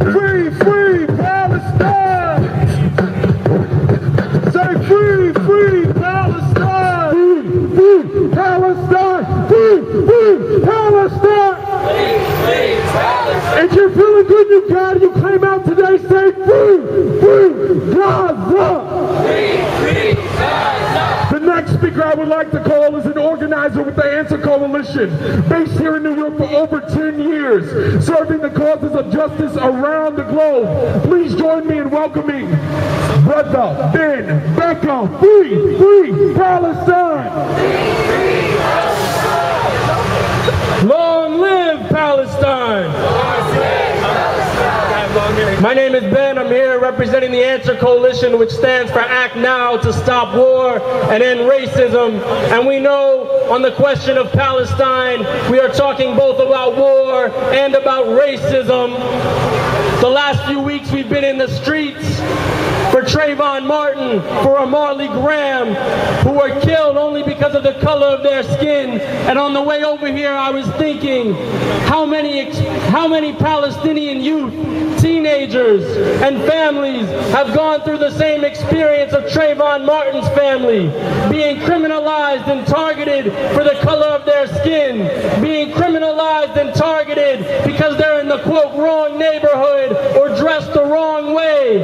Free, free Palestine! Say free, free Palestine! Free, free Palestine! Free, free Palestine! Free, free Palestine! If you're feeling good, you got it. You came out today, say free, free Gaza! Free, free Gaza! The next speaker I would like to call is an organizer with the Answer Coalition, based here in New York for over 10 years, serving the causes of justice around the globe. Please join me in welcoming Brother Ben Becker. Free, free Palestine! Long live Palestine! My name is Ben. I'm here representing the Answer Coalition, which stands for Act Now to Stop War and End Racism. And we know on the question of Palestine, we are talking both about war and about racism. The last few weeks we've been in the streets for Trayvon Martin, for Marley Graham, who were killed only because of the color of their skin. And on the way over here, I was thinking, how many Palestinian youth, teenagers, and families have gone through the same experience of Trayvon Martin's family, being criminalized and targeted for the color of their skin, being criminalized and targeted because they're in the, quote, wrong neighborhood or dressed the wrong way.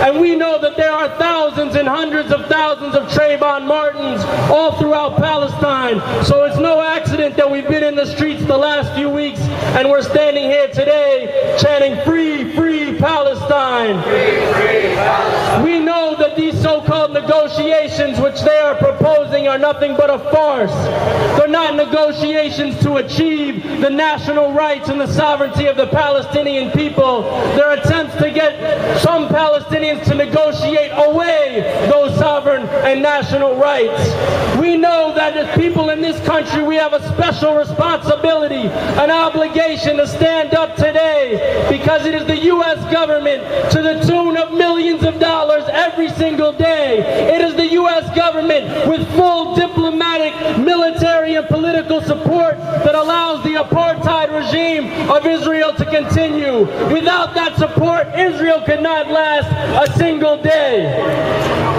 And we know that there are thousands and hundreds of thousands of Trayvon Martins all throughout Palestine. So it's no accident that we've been in the streets the last few weeks and we're standing here today chanting free, free Palestine. Free, free Palestine! We know that these so-called negotiations which they are proposing are nothing but a farce. They're not negotiations to achieve the national rights and the sovereignty of the Palestinian people. They're attempts to get some Palestinians to negotiate away those sovereign and national rights. We know that as people in this country, we have a special responsibility, an obligation to stand up today, because it is the U.S. government, to the tune of millions of dollars every single day. It is the U.S. government with full diplomatic, military, and political support that allows the apartheid regime of Israel to continue. Without that support, Israel could not last a single day.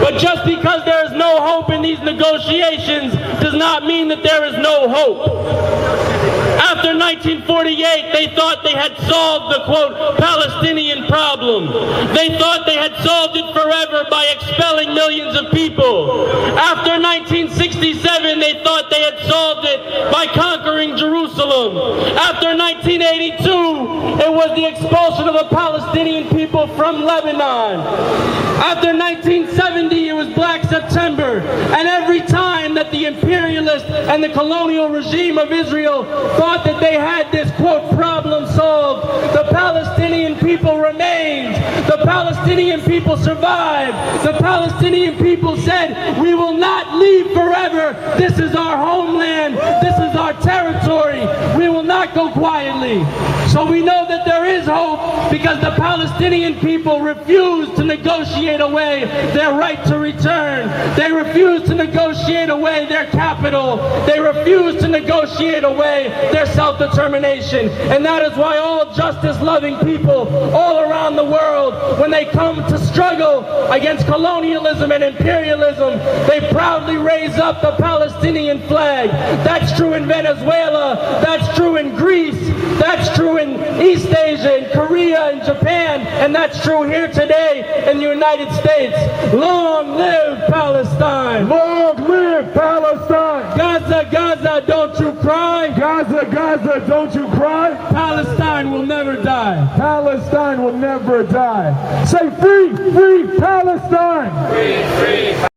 But just because there is no hope in these negotiations does not mean that there is no hope. After 1948, they thought they had solved the, quote, Palestinian problem. They thought they had solved it forever by expelling millions of people. After 1967, they thought they had solved it by conquering Jerusalem. After 1982, it was the expulsion of the Palestinian people from Lebanon. After 1970, it was Black September. And every time that the imperialist and the colonial regime of Israel thought that they had this, quote, problem solved, the Palestinian people remained. The Palestinian people survived. The Palestinian people said, we will not leave forever. This is our homeland. This is our territory. We will not go quietly. So we know that there is hope, because the Palestinian people refuse to negotiate away their right to return. They refuse to negotiate away their capital. They refuse to negotiate away their self-determination. And that is why all justice-loving people all around the world, when they come to struggle against colonialism and imperialism, they proudly raise up the Palestinian flag. That's true in Venezuela. That's true in Greece. That's true in East Asia, in Korea, in Japan, and that's true here today in the United States. Long live Palestine! Long live Palestine! Gaza, Gaza, don't you cry! Gaza, Gaza, don't you cry! Palestine will never die! Palestine will never die! Say free, free Palestine! Free, free